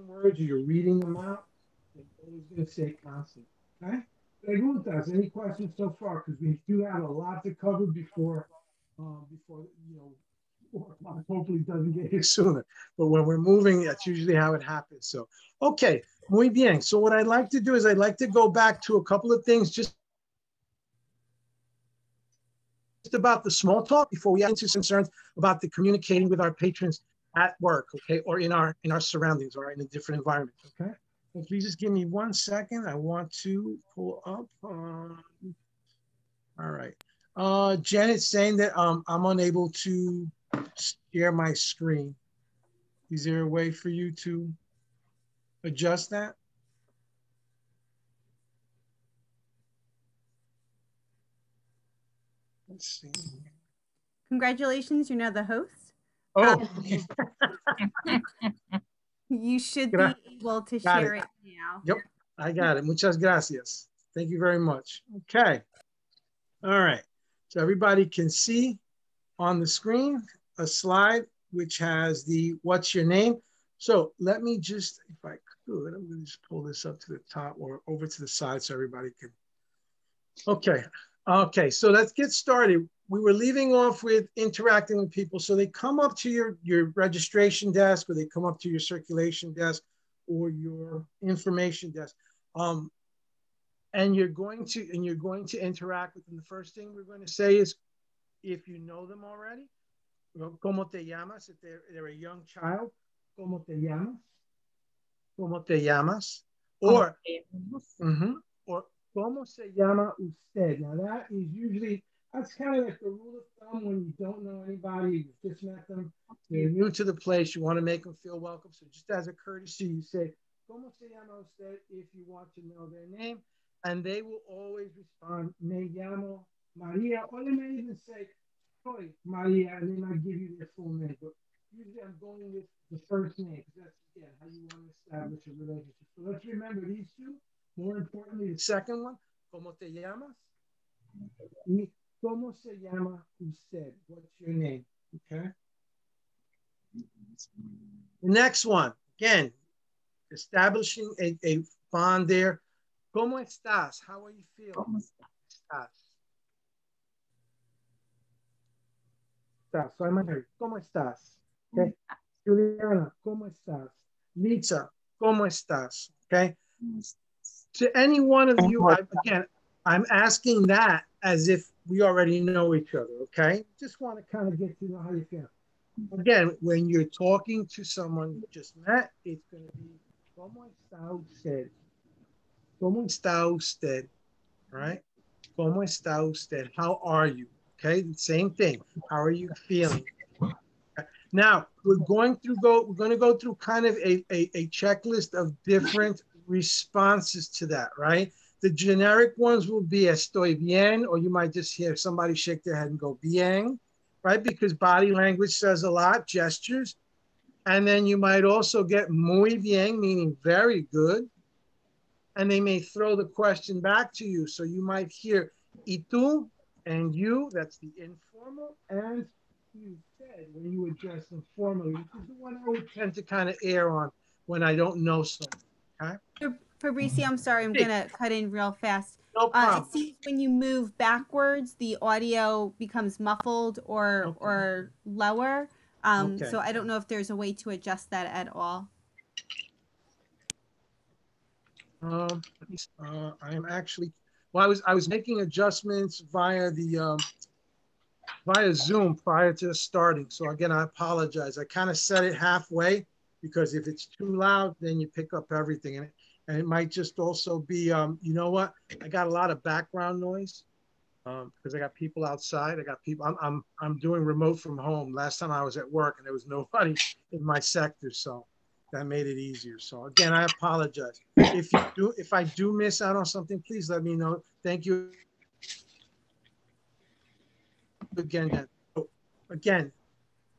words or you're reading them out, it's always going to say constant. Okay? Preguntas, any questions so far? Because we do have a lot to cover before you know, 4 o'clock hopefully doesn't get here sooner. But when we're moving, that's usually how it happens. So, okay, muy bien. So what I'd like to do is I'd like to go back to a couple of things just about the small talk before we get into some concerns about the communicating with our patrons at work, okay, or in our surroundings or in a different environment, okay? So please just give me 1 second. I want to pull up. All right. Janet's saying that I'm unable to share my screen. Is there a way for you to adjust that? Let's see. Congratulations, you're now the host. Oh, you should be able to share it now. Yep, I got it. Muchas gracias. Thank you very much. Okay. All right. So everybody can see on the screen a slide which has the what's your name. So let me just, if I could, I'm going to just pull this up to the top or over to the side so everybody can. Okay. Okay. So let's get started. We were leaving off with interacting with people. So they come up to your registration desk, or they come up to your circulation desk or your information desk. And you're going to interact with them. The first thing we're going to say is, if you know them already, ¿cómo te llamas? If they're a young child, ¿cómo te llamas? ¿Cómo te llamas? Or, or ¿cómo se llama usted? Now that is usually, that's kind of like the rule of thumb when you don't know anybody, you just met them, they're new to the place, you want to make them feel welcome. So just as a courtesy, you say, ¿cómo se llama usted? If you want to know their name. And they will always respond, me llamo Maria, or they may even say, soy Maria, and they might give you their full name. But usually I'm going with the first name, because that's, again, how you want to establish a relationship. So let's remember these two. More importantly, the second one, ¿cómo te llamas? ¿Cómo se llama usted? What's your name? Okay. The next one, again, establishing a bond there. ¿Cómo estás? How are you feeling? ¿Cómo estás? Soy Manuel. ¿Cómo estás? Okay. Juliana, ¿cómo estás? Lisa, ¿cómo estás? Okay. To any one of you, I'm asking that as if we already know each other. Okay. Just want to kind of get to know how you feel. Again, when you're talking to someone you just met, it's going to be ¿Cómo está usted? ¿Cómo está usted? Right? ¿Cómo está usted? How are you? Okay, same thing. How are you feeling? Now we're going to go through kind of a checklist of different responses to that, right? The generic ones will be estoy bien, or you might just hear somebody shake their head and go bien, right? Because body language says a lot, gestures. And then you might also get muy bien, meaning very good. And they may throw the question back to you. So you might hear y tú and you, that's the informal, and you said when you address them formally, which is the one I would tend to kind of err on when I don't know someone. Okay? Fabricio, I'm sorry, I'm going to cut in real fast. No problem. It seems when you move backwards, the audio becomes muffled or lower. So I don't know if there's a way to adjust that at all. I'm actually, well, I was making adjustments via the via Zoom prior to starting. So again, I apologize. I kind of set it halfway because if it's too loud, then you pick up everything. And it might just also be, you know what? I got a lot of background noise because I got people outside. I got people. I'm doing remote from home. Last time I was at work and there was nobody in my sector, so that made it easier. So again, I apologize. If I do miss out on something, please let me know. Thank you again. Again,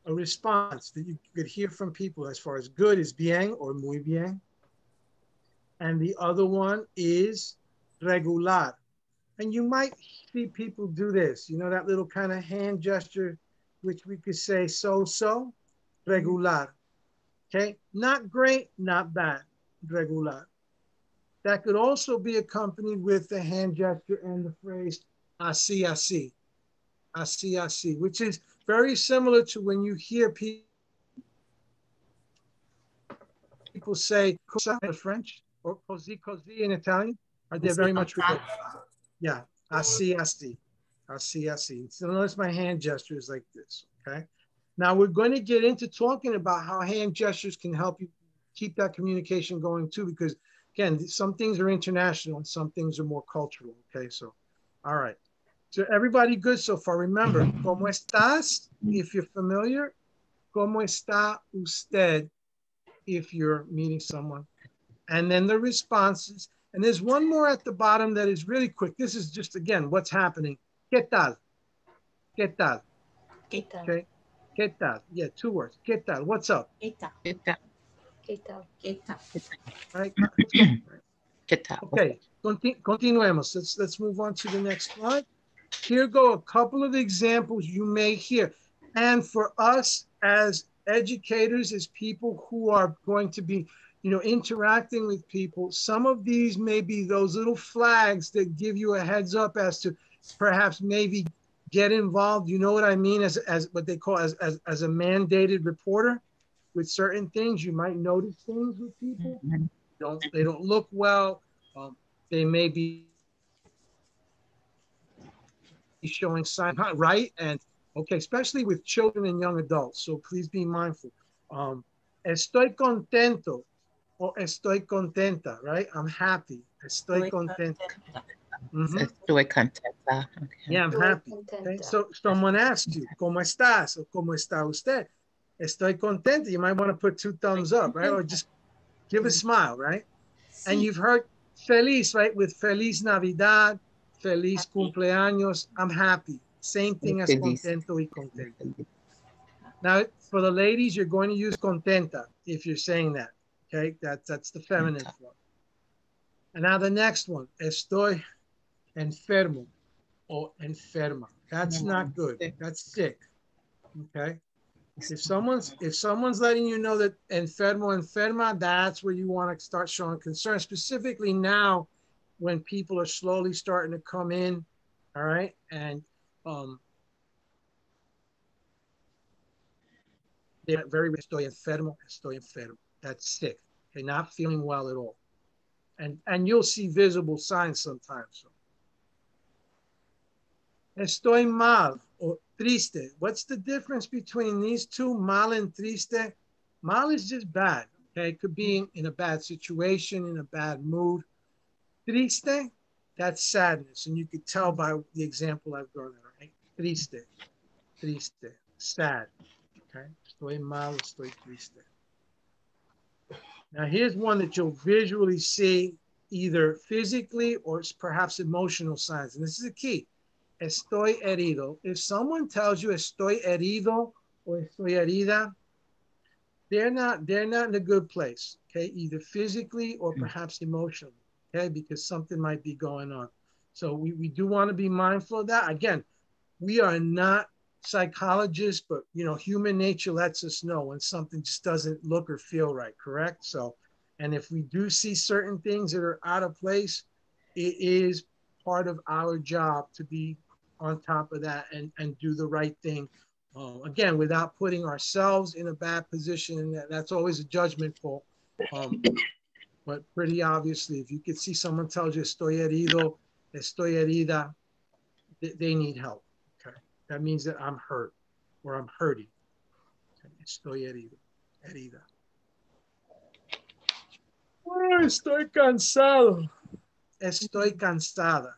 a response that you could hear from people as far as good is bien or muy bien. And the other one is regular. And you might see people do this, you know, that little kind of hand gesture, which we could say so, regular. Okay, not great, not bad, regular. That could also be accompanied with the hand gesture and the phrase así, así, así, así, which is very similar to when you hear people say cosa in French or così così in Italian. Are they very much related? Yeah, así, así, así, así. So notice my hand gestures like this, okay? Now we're going to get into talking about how hand gestures can help you keep that communication going too, because again, some things are international and some things are more cultural, okay? So, all right. So everybody good so far? Remember, ¿cómo estás? If you're familiar, ¿cómo está usted? If you're meeting someone. And then the responses. And there's one more at the bottom that is really quick. This is just, again, what's happening. ¿Qué tal? ¿Qué tal? ¿Qué tal? Okay. ¿Qué tal? Yeah, 2 words. ¿Qué tal? What's up? ¿Qué tal? ¿Qué tal? ¿Qué tal? ¿Qué tal? Right? ¿Qué tal? Okay, continuemos. Let's move on to the next slide. Here go a couple of examples you may hear. And for us as educators, as people who are going to be, interacting with people, some of these may be those little flags that give you a heads up as to perhaps maybe get involved. You know what I mean? As what they call as a mandated reporter with certain things. You might notice things with people. They don't look well. They may be showing signs, right? And okay, especially with children and young adults. So please be mindful. Estoy contento or estoy contenta, right? I'm happy. Estoy contenta. Estoy contenta. Okay. Yeah, I'm happy. Okay? So someone asks you, ¿cómo estás? Or ¿cómo está usted? Estoy contenta. You might want to put 2 thumbs up, right? Or just give a smile, right? And you've heard feliz, right? With Feliz Navidad, Feliz Cumpleaños. I'm happy. Same thing as contento y contenta. Now, for the ladies, you're going to use contenta if you're saying that. Okay, that's the feminine form. And now the next one, estoy enfermo or enferma. That's not good. That's sick. Okay. If someone's letting you know that enfermo, enferma, that's where you want to start showing concern, specifically now when people are slowly starting to come in, all right? And they're very, estoy enfermo. That's sick. Okay, not feeling well at all. And you'll see visible signs sometimes. So. Estoy mal or triste. What's the difference between these two, mal and triste? Mal is just bad, okay? It could be in a bad situation, in a bad mood. Triste, that's sadness. And you could tell by the example I've given, right? Triste, triste, sad, okay? Estoy mal, estoy triste. Now here's one that you'll visually see either physically or perhaps emotional signs. And this is a key. Estoy herido. If someone tells you estoy herido or estoy herida, they're not in a good place, okay? Either physically or perhaps emotionally, okay? Because something might be going on. So we do want to be mindful of that. Again, we are not psychologists, but human nature lets us know when something just doesn't look or feel right, correct? So, and if we do see certain things that are out of place, it is part of our job to be on top of that and do the right thing. Again, without putting ourselves in a bad position, and that's always a judgment call. But pretty obviously, if you could see someone tells you estoy herido, estoy herida, they need help. Okay, that means that I'm hurt or I'm hurting. Okay. Estoy herido, herida. Oh, estoy cansado. Estoy cansada,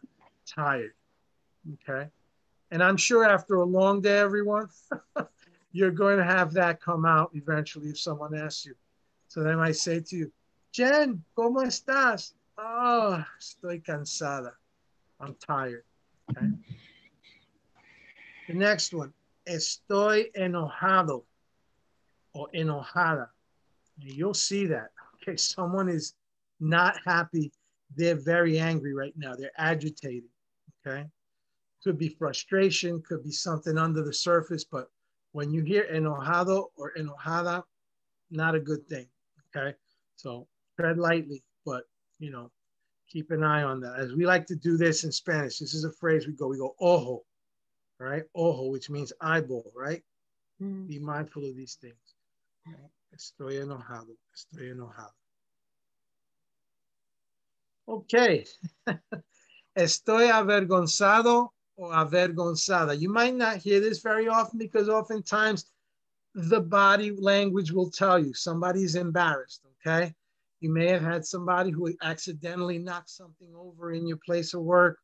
tired. Okay. And I'm sure after a long day, everyone, you're going to have that come out eventually if someone asks you. So they might say to you, Jen, ¿cómo estás? Oh, estoy cansada. I'm tired. Okay. The next one, estoy enojado or enojada. You'll see that. Okay, someone is not happy. They're very angry right now. They're agitated. Okay. Could be frustration, could be something under the surface, but when you hear enojado or enojada, not a good thing, okay? So tread lightly, but, you know, keep an eye on that. As we like to do this in Spanish, this is a phrase we go ojo, right? Ojo, which means eyeball, right? Be mindful of these things. Estoy enojado, estoy enojado. Okay. Estoy avergonzado or avergonzada. You might not hear this very often because oftentimes the body language will tell you somebody's embarrassed, okay? You may have had somebody who accidentally knocked something over in your place of work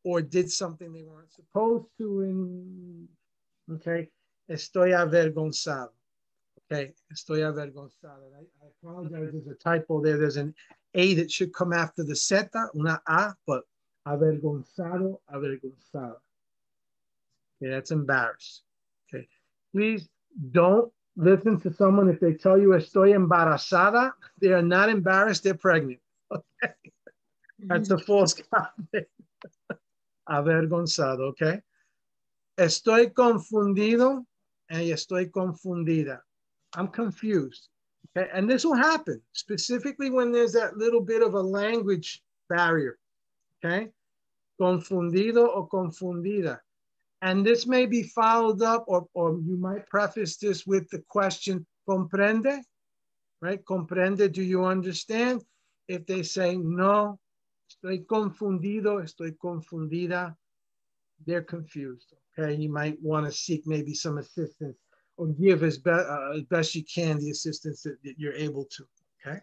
or did something they weren't supposed to, okay? Estoy avergonzado. Okay, estoy avergonzada. I apologize, there's a typo there. There's an A that should come after the zeta, una A, but avergonzado, avergonzada. Okay, that's embarrassed. Okay, please don't listen to someone if they tell you estoy embarazada. They are not embarrassed, they're pregnant. Okay, that's a false comment. Avergonzado, okay? Estoy confundido and estoy confundida. I'm confused. Okay, and this will happen specifically when there's that little bit of a language barrier. Okay, confundido or confundida. And this may be followed up, or you might preface this with the question, comprende? Right? Comprende, do you understand? If they say, no, estoy confundido, estoy confundida, they're confused. Okay, you might want to seek maybe some assistance or give as best you can the assistance that you're able to, okay?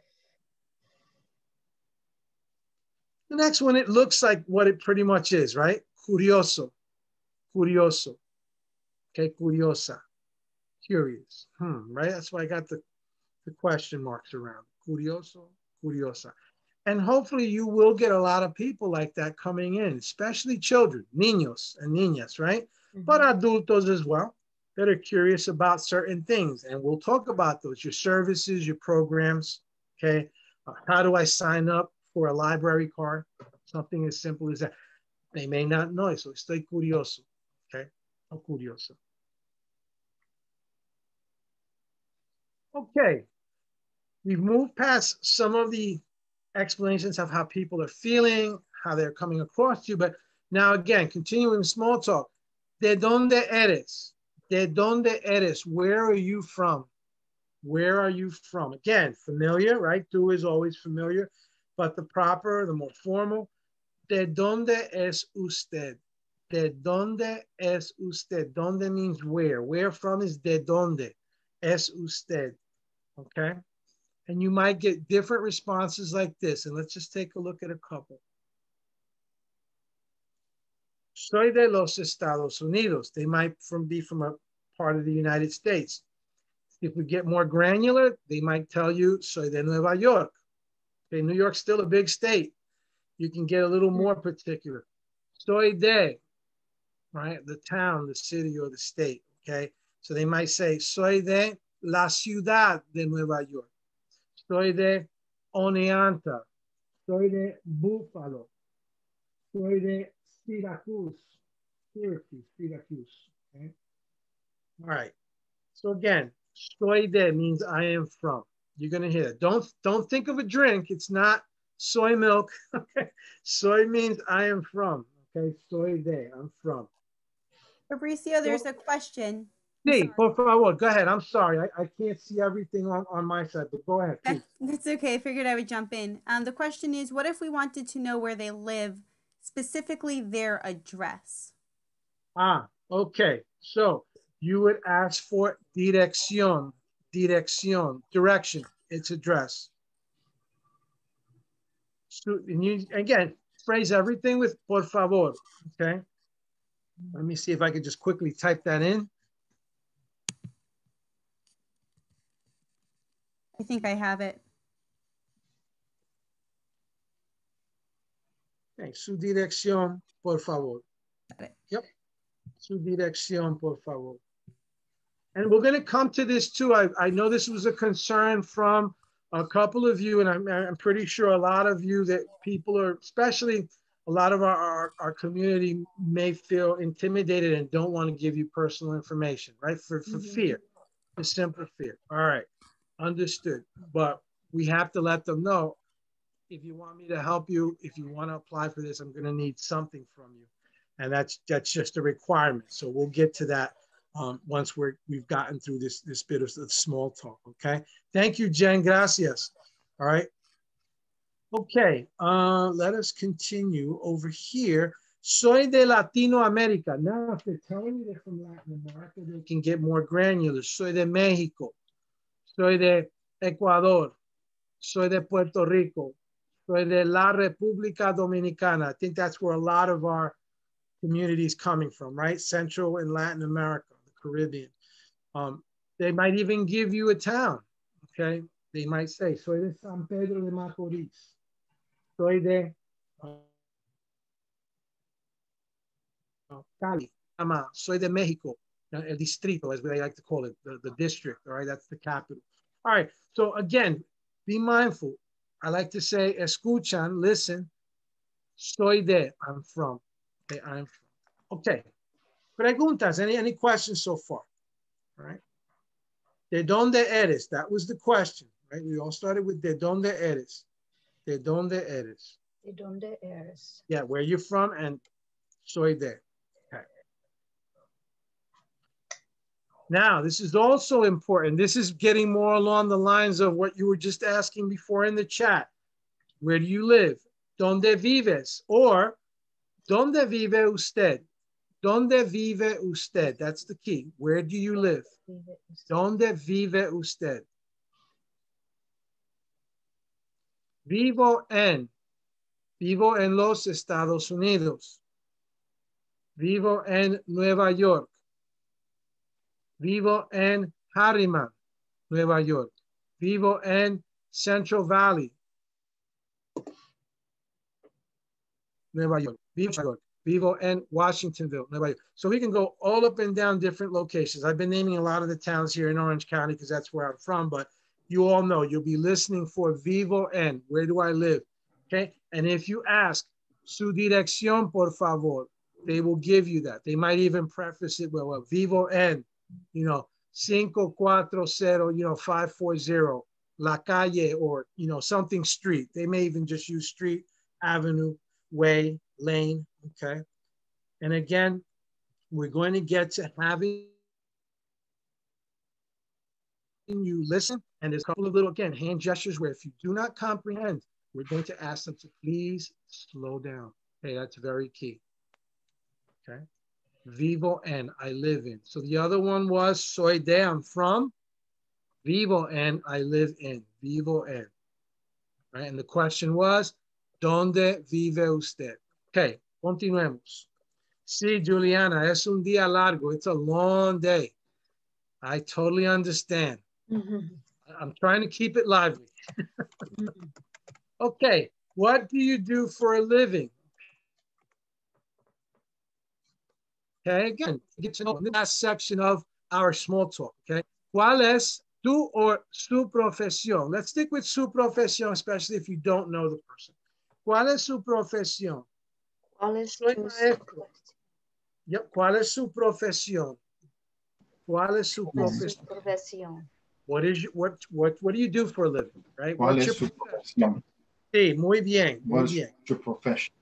The next one, it looks like what it pretty much is, right? Curioso, curioso, okay, curiosa, curious, right? That's why I got the question marks around, curioso, curiosa. And hopefully you will get a lot of people like that coming in, especially children, niños and niñas, right? But adultos as well, that are curious about certain things. And we'll talk about those, your services, your programs, okay? How do I sign up for a library card? Something as simple as that. They may not know, so estoy curioso, okay? O curioso. Okay, we've moved past some of the explanations of how people are feeling, how they're coming across you. But now again, continuing small talk. ¿De dónde eres? ¿De dónde eres? Where are you from? Where are you from? Again, familiar, right? Do is always familiar, but the proper, the more formal. ¿De dónde es usted? ¿De dónde es usted? ¿Dónde means where? Where from is de dónde. Es usted, okay? And you might get different responses like this. And let's just take a look at a couple. Soy de los Estados Unidos. They might be from a part of the United States. If we get more granular, they might tell you, soy de Nueva York. Okay, New York's still a big state. You can get a little more particular. Soy de, right? The town, the city, or the state, okay? So they might say, soy de la ciudad de Nueva York. Soy de Oneanta. Soy de Buffalo. Soy de Syracuse. Syracuse. Okay? All right. So again, soy de means I am from. You're going to hear it. Don't think of a drink. It's not soy milk. Okay. Soy means I am from. Okay. Soy de, I'm from. Fabricio, there's a question. Sí, por favor, go ahead. I'm sorry. I can't see everything on my side, but go ahead, please. That's okay. I figured I would jump in. The question is, what if we wanted to know where they live, specifically their address? Okay. So you would ask for dirección, direction, its address. So, and you, again, phrase everything with por favor, okay? Let me see if I could just quickly type that in. I think I have it. Okay, su dirección, por favor. Got it. Yep, su dirección, por favor. And we're going to come to this too. I know this was a concern from a couple of you, and I'm pretty sure a lot of you that people are, especially a lot of our community may feel intimidated and don't want to give you personal information, right? For fear, for simple fear. All right. Understood. But we have to let them know, if you want me to help you, if you want to apply for this, I'm going to need something from you. And that's just a requirement. So we'll get to that once we've gotten through this bit of small talk. Okay. Thank you, Jen. Gracias. All right. Okay. Let us continue over here. Soy de Latinoamérica. Now, if they're telling me they're from Latin America, they can get more granular. Soy de México. Soy de Ecuador. Soy de Puerto Rico. Soy de la República Dominicana. I think that's where a lot of our community is coming from, right? Central and Latin America, the Caribbean. They might even give you a town, okay? They might say, soy de San Pedro de Macorís. Soy de Cali. Soy de Mexico. El distrito, as they like to call it, the district, all right? That's the capital. All right, so again, be mindful. I like to say, escuchan, listen. Soy de, I'm from. Okay, I'm from. Okay. Preguntas, any questions so far? All right. ¿De dónde eres? That was the question, right? We all started with ¿de dónde eres? ¿De dónde eres? ¿De dónde eres? Yeah, where you're from and soy de. Okay. Now, this is also important. This is getting more along the lines of what you were just asking before in the chat. Where do you live? ¿Dónde vives? Or ¿dónde vive usted? ¿Dónde vive usted? That's the key. Where do you live? ¿Dónde vive usted? Vivo en los Estados Unidos. Vivo en Nueva York. Vivo en Harriman, Nueva York. Vivo en Central Valley, Nueva York. Vivo en Washingtonville, Nueva York. So we can go all up and down different locations. I've been naming a lot of the towns here in Orange County because that's where I'm from, but you all know you'll be listening for vivo en, where do I live? Okay, and if you ask, su dirección, por favor, they will give you that. They might even preface it with, well, vivo en, 540, 540, la calle, or, something street. They may even just use street, avenue, way, lane, okay? And again, we're going to get to having you listen, and there's a couple of little, again, hand gestures where if you do not comprehend, we're going to ask them to please slow down. Okay, that's very key, okay? Vivo en, I live in. So the other one was soy de, I'm from. Vivo en, I live in. Vivo en, right? And the question was, ¿dónde vive usted? Okay, continuemos. Sí, Juliana, es un día largo. It's a long day. I totally understand. I'm trying to keep it lively. Okay, what do you do for a living? Okay, again, get to know the last section of our small talk, okay? ¿Cuál es tu or su profesión? Let's stick with su profesión, especially if you don't know the person. ¿Cuál es su profesión? ¿Cuál es Soy tu maestro. Yep. ¿Cuál es su profesión? ¿Cuál es su profesión? What do you do for a living, right? ¿Cuál es su profesión? Sí, muy bien, muy bien. What's your profession?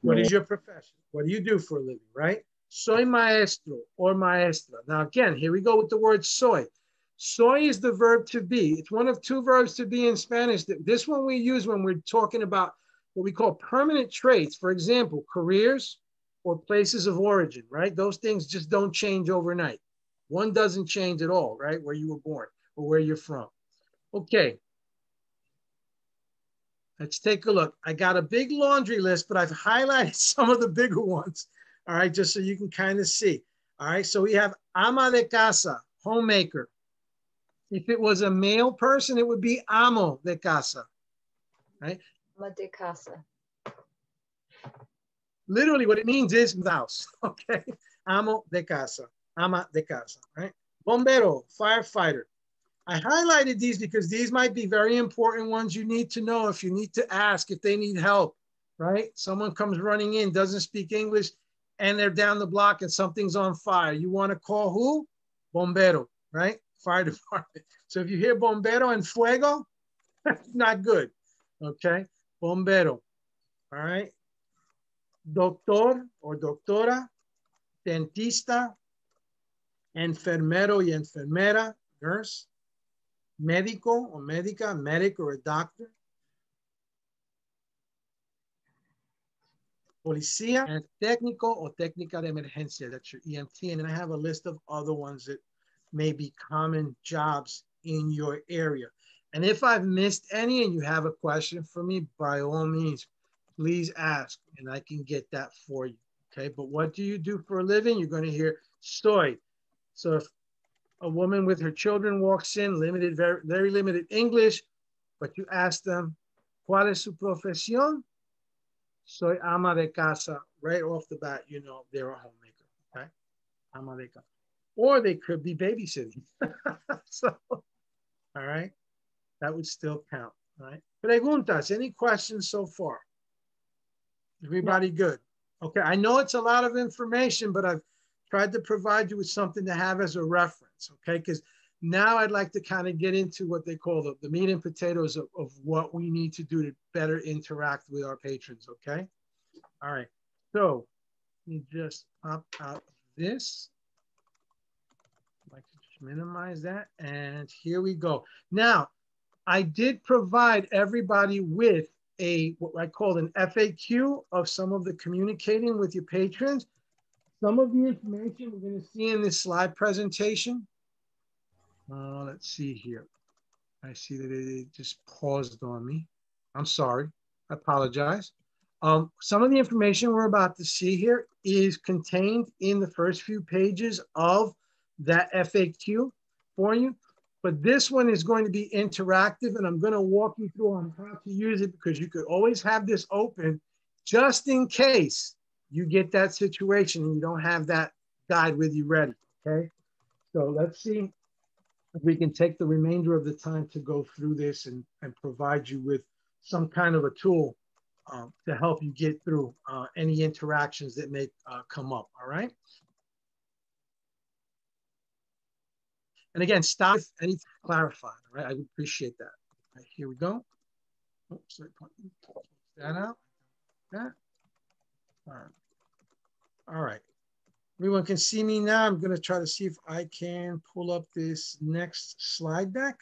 What is your profession? What do you do for a living, right? Soy maestro or maestra. Now again, here we go with the word soy. Soy is the verb to be. It's one of two verbs to be in Spanish. This one we use when we're talking about what we call permanent traits. For example, careers or places of origin, right? Those things just don't change overnight. One doesn't change at all, right? Where you were born or where you're from. Okay. Let's take a look. I got a big laundry list, but I've highlighted some of the bigger ones. All right, just so you can kind of see. All right, so we have ama de casa, homemaker. If it was a male person, it would be amo de casa, right? Ama de casa. Literally what it means is the house, okay? Amo de casa, ama de casa, right? Bombero, firefighter. I highlighted these because these might be very important ones you need to know if you need to ask if they need help, right? Someone comes running in, doesn't speak English, and they're down the block and something's on fire. You want to call who? Bombero, right? fire department. So if you hear bombero and fuego, that's not good. Okay, bombero. All right. Doctor or doctora, dentista, enfermero y enfermera, nurse, médico or médica, medic or a doctor, policía, and técnico or técnica de emergencia, that's your EMT. And then I have a list of other ones that may be common jobs in your area. And if I've missed any and you have a question for me, by all means, please ask and I can get that for you. Okay, but what do you do for a living? You're going to hear soy. So if a woman with her children walks in, limited, very limited English, but you ask them, ¿cuál es su profesión? Soy ama de casa. Right off the bat, you know they're a homemaker, okay? Ama de casa. Or they could be babysitting. So, all right, that would still count, all right? Preguntas, any questions so far? Everybody good? Okay, I know it's a lot of information, but I've tried to provide you with something to have as a reference, okay? Because now I'd like to kind of get into what they call the meat and potatoes of what we need to do to better interact with our patrons, okay? All right, so let me just pop out this. I'd like to just minimize that, and here we go. Now, I did provide everybody with what I call an FAQ of some of the communicating with your patrons. Some of the information we're going to see in this slide presentation. Let's see here. I see that it just paused on me. I'm sorry. I apologize. Some of the information we're about to see here is contained in the first few pages of that FAQ for you. But this one is going to be interactive, and I'm going to walk you through on how to use it, because you could always have this open just in case you get that situation and you don't have that guide with you ready, okay? So let's see if we can take the remainder of the time to go through this and provide you with some kind of a tool to help you get through any interactions that may come up, all right? And again, stop if anything clarified, all right? I would appreciate that. All right, here we go. Oops, that out. That. All right. All right. Everyone can see me now. I'm going to try to see if I can pull up this next slide deck.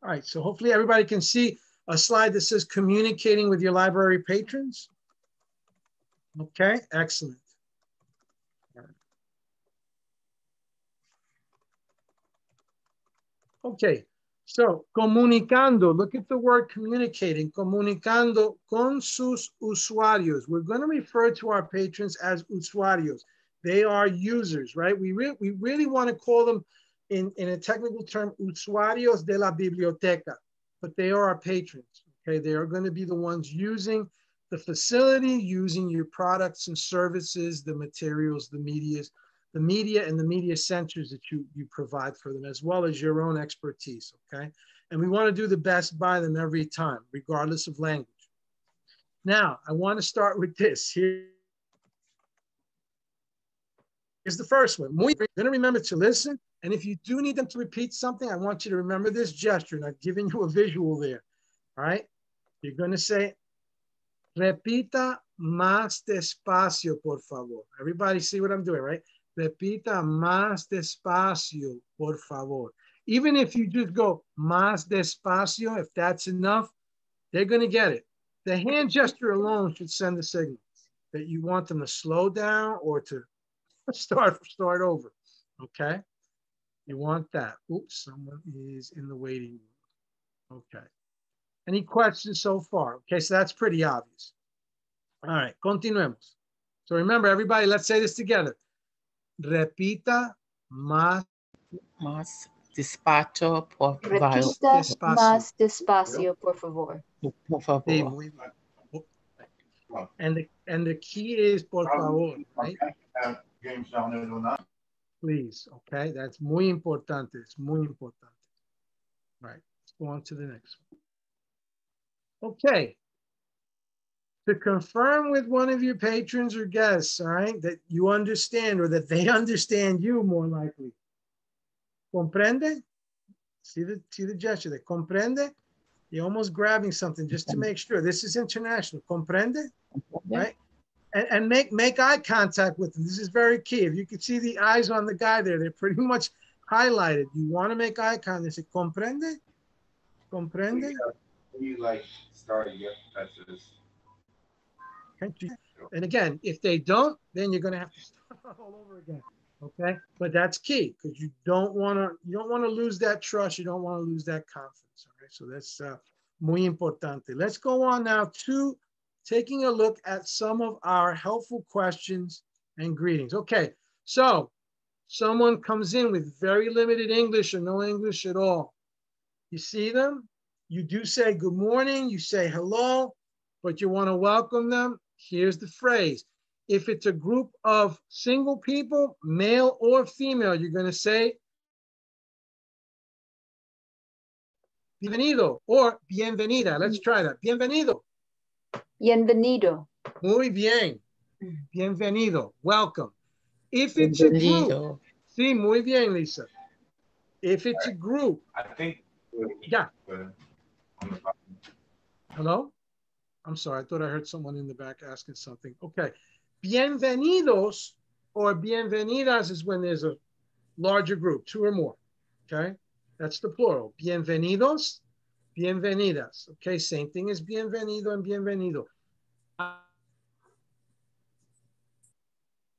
All right. So hopefully everybody can see a slide that says communicating with your library patrons. Okay. Excellent. Okay, so comunicando, look at the word communicating, comunicando con sus usuarios. We're going to refer to our patrons as usuarios. They are users, right? We really want to call them, in a technical term, usuarios de la biblioteca, but they are our patrons, okay? They are going to be the ones using the facility, using your products and services, the materials, the media and the media centers that you provide for them, as well as your own expertise, okay? And we want to do the best by them every time, regardless of language. Now, I want to start with this. Here's the first one. Muy, you're going to remember to listen, and if you do need them to repeat something, I want you to remember this gesture, and I've given you a visual there, all right? You're going to say, repita más despacio, por favor. Everybody see what I'm doing, right? Repita más despacio, por favor. Even if you just go más despacio, if that's enough, they're going to get it. The hand gesture alone should send the signal that you want them to slow down or to start over, okay? You want that. Oops, someone is in the waiting room. Okay. Any questions so far? Okay, so that's pretty obvious. All right, continuemos. So remember, everybody, let's say this together. Repita más despacio, por favor. Repita más despacio, por favor. Por favor. Sí, muy bien. And the key is por favor, right? Please, okay? That's muy importante. It's muy importante. All right, let's go on to the next one. Okay. To confirm with one of your patrons or guests, all right, that you understand or that they understand you more likely. Comprende? See the gesture there. Comprende? You're almost grabbing something just to make sure. This is international. Comprende? Right? And make eye contact with them. This is very key. If you can see the eyes on the guy there, they're pretty much highlighted. You want to make eye contact. They say, comprende? Comprende? You like start your passes. And again, if they don't, then you're going to have to start all over again. Okay, but that's key because you don't want to lose that trust. You don't want to lose that confidence. All right, so that's muy importante. Let's go on now to taking a look at some of our helpful questions and greetings. Okay, so someone comes in with very limited English or no English at all. You see them? You do say good morning, you say hello, but you want to welcome them. Here's the phrase. If it's a group of single people, male or female, you're going to say bienvenido or bienvenida. Let's try that. Bienvenido. Bienvenido. Muy bien. Bienvenido. Welcome. If it's a group, sí, muy bien, Lisa. If it's a group, I think. Yeah. Hello? I'm sorry, I thought I heard someone in the back asking something. Okay. Bienvenidos or bienvenidas is when there's a larger group, 2 or more. Okay. That's the plural. Bienvenidos, bienvenidas. Okay. Same thing as bienvenido and bienvenido.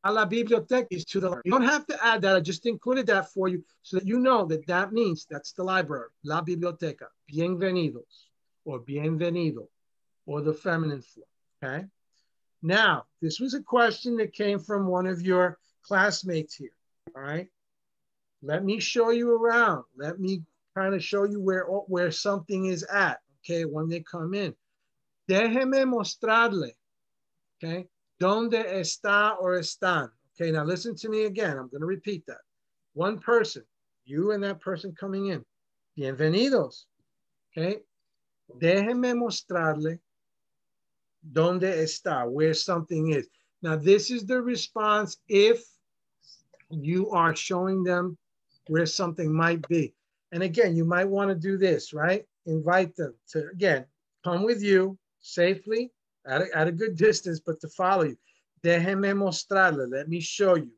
A la biblioteca is to the library. You don't have to add that. I just included that for you so that you know that that means that's the library. La biblioteca. Bienvenidos or bienvenido or the feminine form. Okay. Now, this was a question that came from one of your classmates here. All right. Let me show you around. Let me kind of show you where something is at. Okay. When they come in. Déjeme mostrarle. Okay. ¿Dónde está or están? Okay, now listen to me again. I'm going to repeat that. One person, you and that person coming in. Bienvenidos. Okay. Déjeme mostrarle dónde está, where something is. Now, this is the response if you are showing them where something might be. And again, you might want to do this, right? Invite them to, again, come with you safely, at a good distance, but to follow you. Déjenme mostrarle, let me show you.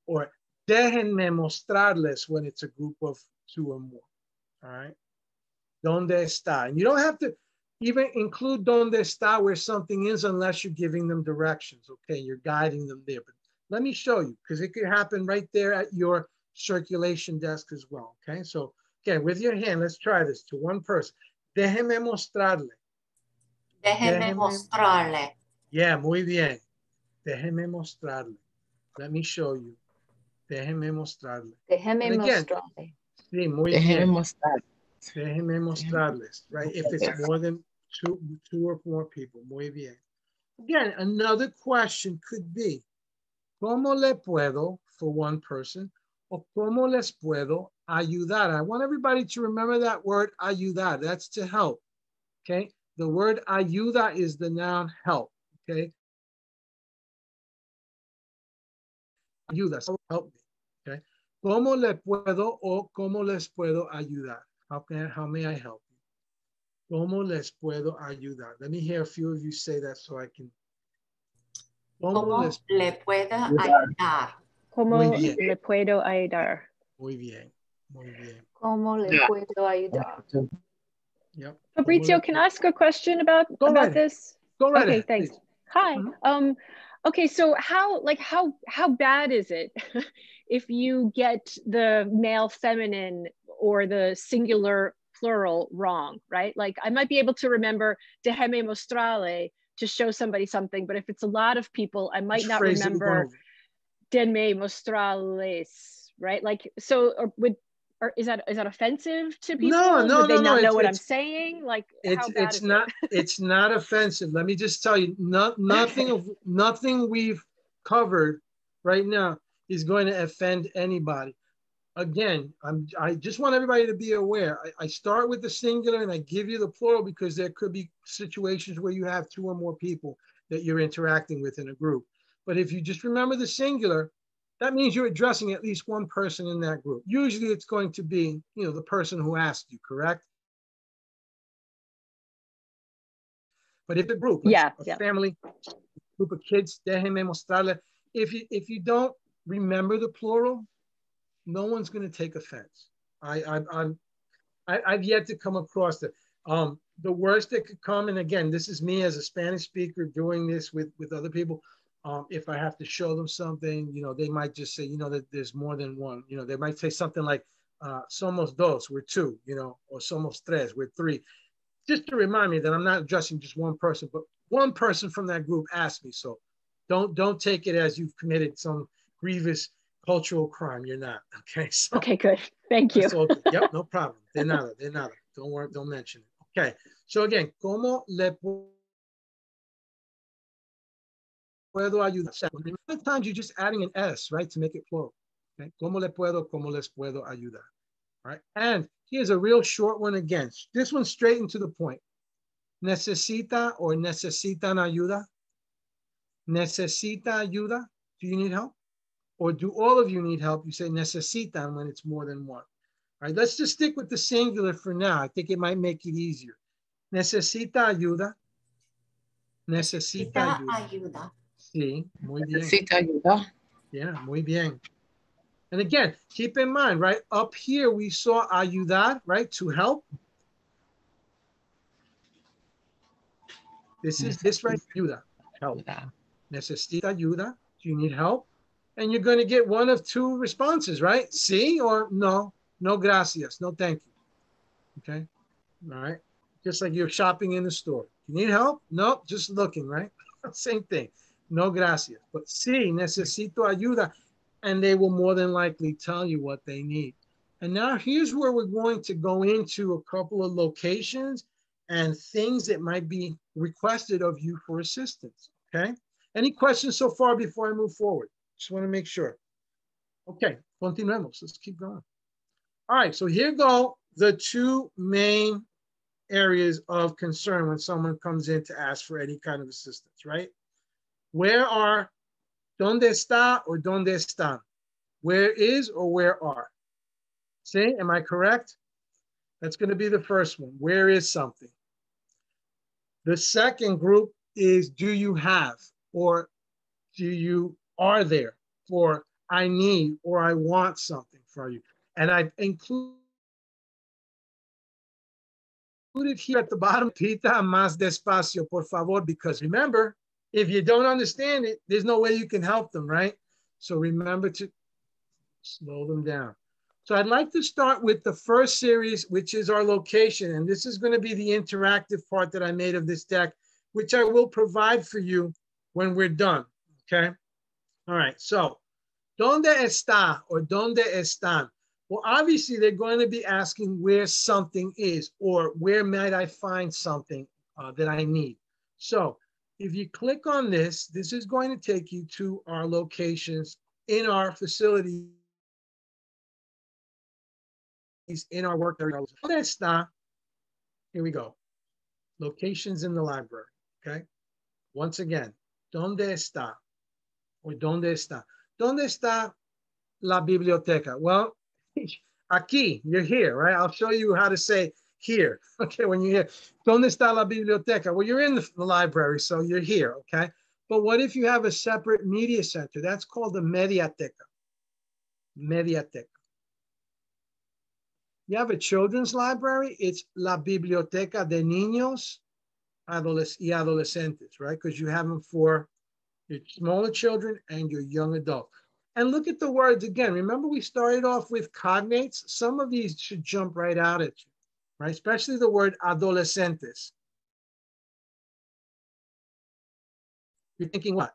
Or déjenme mostrarles when it's a group of 2 or more. All right. ¿Dónde está? And you don't have to even include ¿dónde está where something is unless you're giving them directions. Okay. You're guiding them there. But let me show you because it could happen right there at your circulation desk as well. Okay. So, again, with your hand, let's try this to one person. Déjenme mostrarle. Déjeme mostrarle. Yeah, muy bien. Déjeme mostrarle. Let me show you. Déjeme mostrarle. Déjeme mostrarle. Sí, muy bien. Déjeme mostrarles. Right? If it's more than two or more people. Muy bien. Again, another question could be, ¿cómo le puedo for one person? O ¿cómo les puedo ayudar? I want everybody to remember that word ayudar. That's to help. Okay? The word ayuda is the noun help. Okay? Ayuda, so help me. Okay? ¿Cómo le puedo o cómo les puedo ayudar? How may I help you? ¿Cómo les puedo ayudar? Let me hear a few of you say that so I can. ¿Cómo le puedo ayudar? ¿Cómo le puedo ayudar? Muy bien. Muy bien. ¿Cómo le puedo ayudar? Yep. Fabrizio, can I ask a question about this? Go right okay, ahead, thanks. Please. Hi. Okay, so how bad is it if you get the male feminine or the singular plural wrong, right? Like I might be able to remember déjeme mostrarle to show somebody something, but if it's a lot of people, I might not remember denme mostrarles, right? Like, so or is that offensive to people? No, Would they not know what I'm saying? Like, how bad is it? It's not offensive. Let me just tell you, nothing we've covered right now is going to offend anybody. Again, I just want everybody to be aware. I start with the singular and I give you the plural because there could be situations where you have 2 or more people that you're interacting with in a group. But if you just remember the singular, that means you're addressing at least one person in that group. Usually it's going to be, you know, the person who asked you, correct? But if a group, yeah, a family, group of kids, déjenme mostrarle. If you don't remember the plural, no one's going to take offense. I've yet to come across it. The worst that could come, and again, this is me as a Spanish speaker doing this with other people. If I have to show them something, you know, they might just say, you know, that there's more than one. You know, they might say something like, somos dos, we're two, you know, or somos tres, we're three. Just to remind me that I'm not addressing just one person, but one person from that group asked me. So don't take it as you've committed some grievous cultural crime. You're not. Okay. So, okay, good. Thank you. So, yep, no problem. De nada. Don't worry, don't mention it. Okay. So again, ¿cómo le puedo ayudar? Sometimes you're just adding an S, right, to make it plural. Okay. ¿Cómo les puedo ayudar? All right. And here's a real short one again. This one's straight into the point. ¿Necesita or necesitan ayuda? ¿Necesita ayuda? Do you need help? Or do all of you need help? You say necesitan when it's more than one. All right, let's just stick with the singular for now. I think it might make it easier. ¿Necesita ayuda? ¿Necesita ayuda? Sí, muy bien. Necesita ayuda. Yeah, muy bien. And again, keep in mind, right? Up here, we saw ayudar, right? To help. This is this right? Ayuda, help. Necesita ayuda. Do you need help? And you're going to get one of two responses, right? Sí or no. No gracias. No thank you. Okay. All right. Just like you're shopping in the store. You need help? No, just looking, right? Same thing. No gracias. But sí, necesito ayuda. And they will more than likely tell you what they need. And now here's where we're going to go into a couple of locations and things that might be requested of you for assistance. Okay. Any questions so far before I move forward? Just want to make sure. Okay, continuemos. Let's keep going. All right, so here go the two main areas of concern when someone comes in to ask for any kind of assistance, right? Where are, ¿dónde está or dónde están? Where is or where are? See, am I correct? That's going to be the first one. Where is something? The second group is do you have or do you are there for I need or I want something from you. And I've included here at the bottom, Pita más despacio, por favor, because remember, if you don't understand it, there's no way you can help them, right? So remember to slow them down. So I'd like to start with the first series, which is our location. And this is going to be the interactive part that I made of this deck, which I will provide for you when we're done, okay? All right, so, ¿dónde está or dónde están? Well, obviously, they're going to be asking where something is or where might I find something that I need. So if you click on this, this is going to take you to our locations in our facility, in our work area. ¿Dónde está? Here we go. Locations in the library, okay? Once again, ¿dónde está? Or ¿dónde está? ¿Dónde está la biblioteca? Well, aquí, you're here, right? I'll show you how to say here, okay? When you're here, ¿dónde está la biblioteca? Well, you're in the library, so you're here, okay? But what if you have a separate media center? That's called the mediateca. Mediateca. You have a children's library, it's la biblioteca de niños y adolescentes, right? Because you have them for your smaller children and your young adult. And look at the words again. Remember we started off with cognates? Some of these should jump right out at you, right? Especially the word adolescentes. You're thinking what?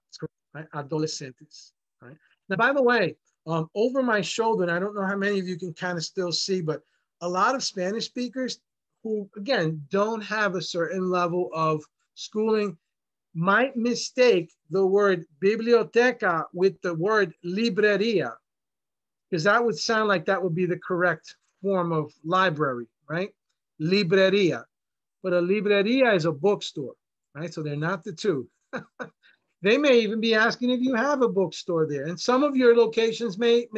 Right? Adolescentes, right? Now, by the way, over my shoulder, and I don't know how many of you can kind of still see, but a lot of Spanish speakers who, again, don't have a certain level of schooling might mistake the word biblioteca with the word libreria, because that would sound like that would be the correct form of library, right? Libreria. But a libreria is a bookstore, right? So they're not the two. They may even be asking if you have a bookstore there. And some of your locations might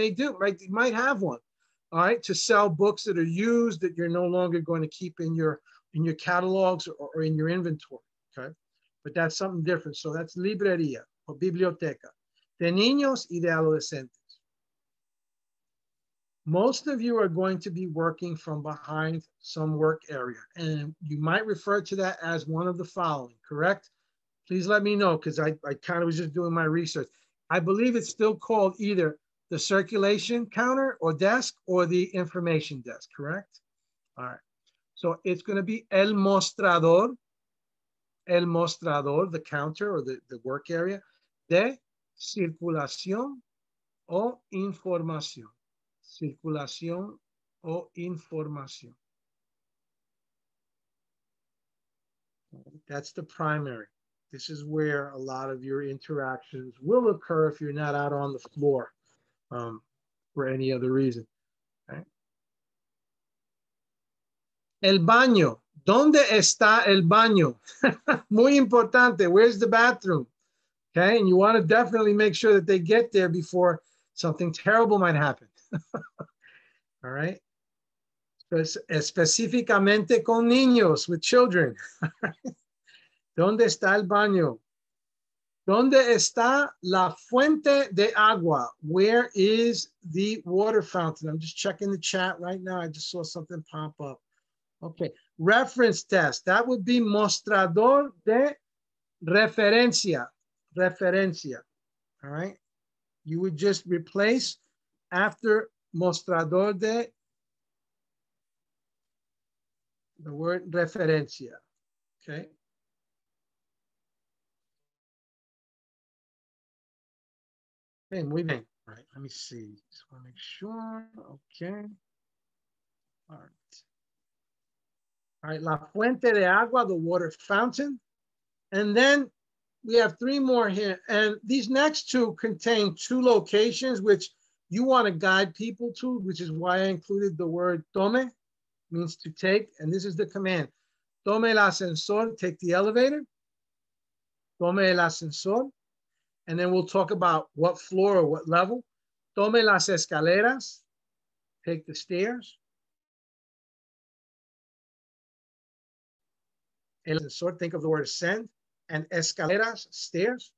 have one, all right, to sell books that are used that you're no longer going to keep in your catalogs or in your inventory, okay? But that's something different. So that's librería or biblioteca de niños y de adolescentes. Most of you are going to be working from behind some work area, and you might refer to that as one of the following, correct? Please let me know, because I kind of was just doing my research. I believe it's still called either the circulation counter or desk or the information desk, correct? All right. So it's going to be el mostrador, the counter or the work area, de circulación o información. Circulación o información. That's the primary. This is where a lot of your interactions will occur if you're not out on the floor for any other reason. Okay? El baño. ¿Dónde está el baño? Muy importante. Where's the bathroom? Okay, and you want to definitely make sure that they get there before something terrible might happen. All right. Específicamente con niños, with children. ¿Dónde está el baño? ¿Dónde está la fuente de agua? Where is the water fountain? I'm just checking the chat right now. I just saw something pop up. Okay, reference test. That would be mostrador de referencia. Referencia. All right. You would just replace after mostrador de the word referencia. Okay. Okay, muy bien. All right, let me see. Just want to make sure. Okay. All right. All right, la fuente de agua, the water fountain. And then we have three more here. And these next two contain two locations which you want to guide people to, which is why I included the word tome, means to take. And this is the command. Tome el ascensor, take the elevator. Tome el ascensor. And then we'll talk about what floor or what level. Tome las escaleras, take the stairs. El ascensor, think of the word ascend. And escaleras, stairs.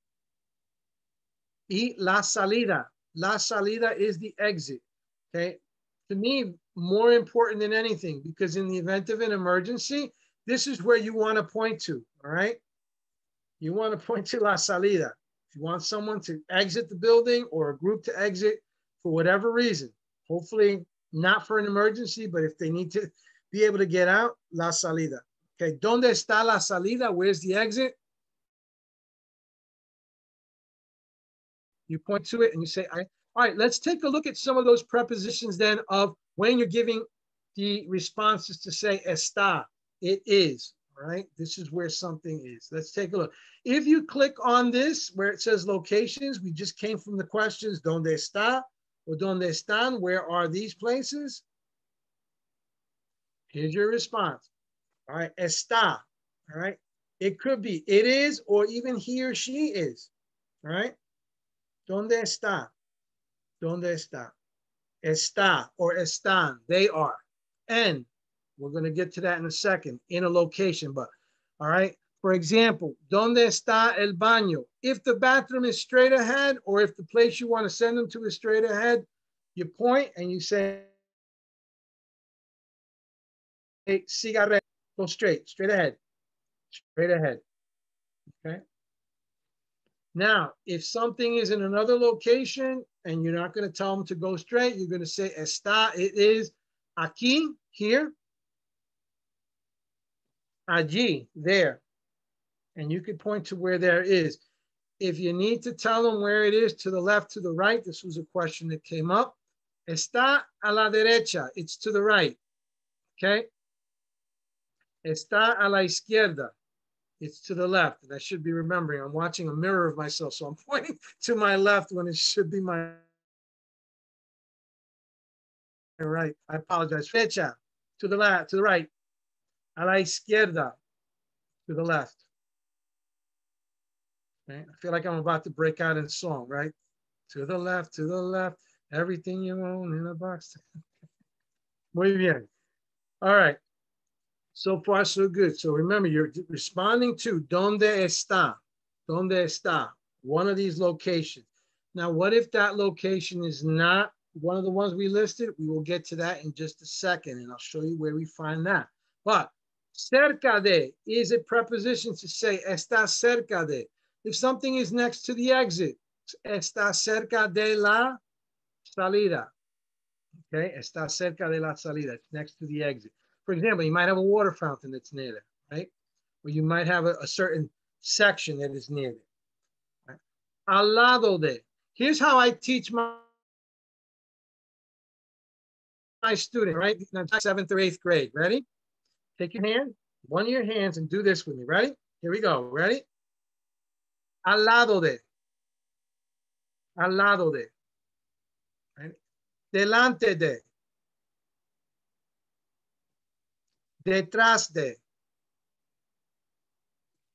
Y la salida. La salida is the exit, okay? To me, more important than anything, because in the event of an emergency, this is where you want to point to, all right? You want to point to la salida. If you want someone to exit the building or a group to exit for whatever reason, hopefully not for an emergency, but if they need to be able to get out, la salida. Okay, ¿dónde está la salida? Where's the exit? You point to it and you say, all right, let's take a look at some of those prepositions then of when you're giving the responses to say está, it is, all right? This is where something is. Let's take a look. If you click on this where it says locations, we just came from the questions, ¿dónde está or dónde están? Where are these places? Here's your response. All right, está, all right? It could be it is or even he or she is, all right? ¿Dónde está? ¿Dónde está? Está or están, they are. And we're going to get to that in a second, in a location, but all right. For example, ¿dónde está el baño? If the bathroom is straight ahead or if the place you want to send them to is straight ahead, you point and you say, hey, cigarette, go straight ahead, okay? Now, if something is in another location and you're not going to tell them to go straight, you're going to say está, it is aquí, here, allí, there. And you could point to where there is. If you need to tell them where it is, to the left, to the right, this was a question that came up. Está a la derecha, it's to the right, okay? Está a la izquierda. It's to the left, and I should be remembering. I'm watching a mirror of myself, so I'm pointing to my left when it should be my right. I apologize. Fecha, to the left, to the right. A la izquierda, to the left. Okay? I feel like I'm about to break out in song, right? To the left, everything you own in a box. Muy bien. All right. So far, so good. So remember, you're responding to ¿Dónde está? ¿Dónde está? One of these locations. Now, what if that location is not one of the ones we listed? We will get to that in just a second, and I'll show you where we find that. But cerca de is a preposition to say está cerca de. If something is next to the exit, está cerca de la salida. Okay, está cerca de la salida. It's next to the exit. For example, you might have a water fountain that's near there, right? Or you might have a certain section that is near there. Right? Al lado de. Here's how I teach my student, right? In 7th or 8th grade. Ready? Take your hand, one of your hands, and do this with me. Ready? Here we go. Ready? Al lado de. Al lado de. Right? Delante de. Detrás de.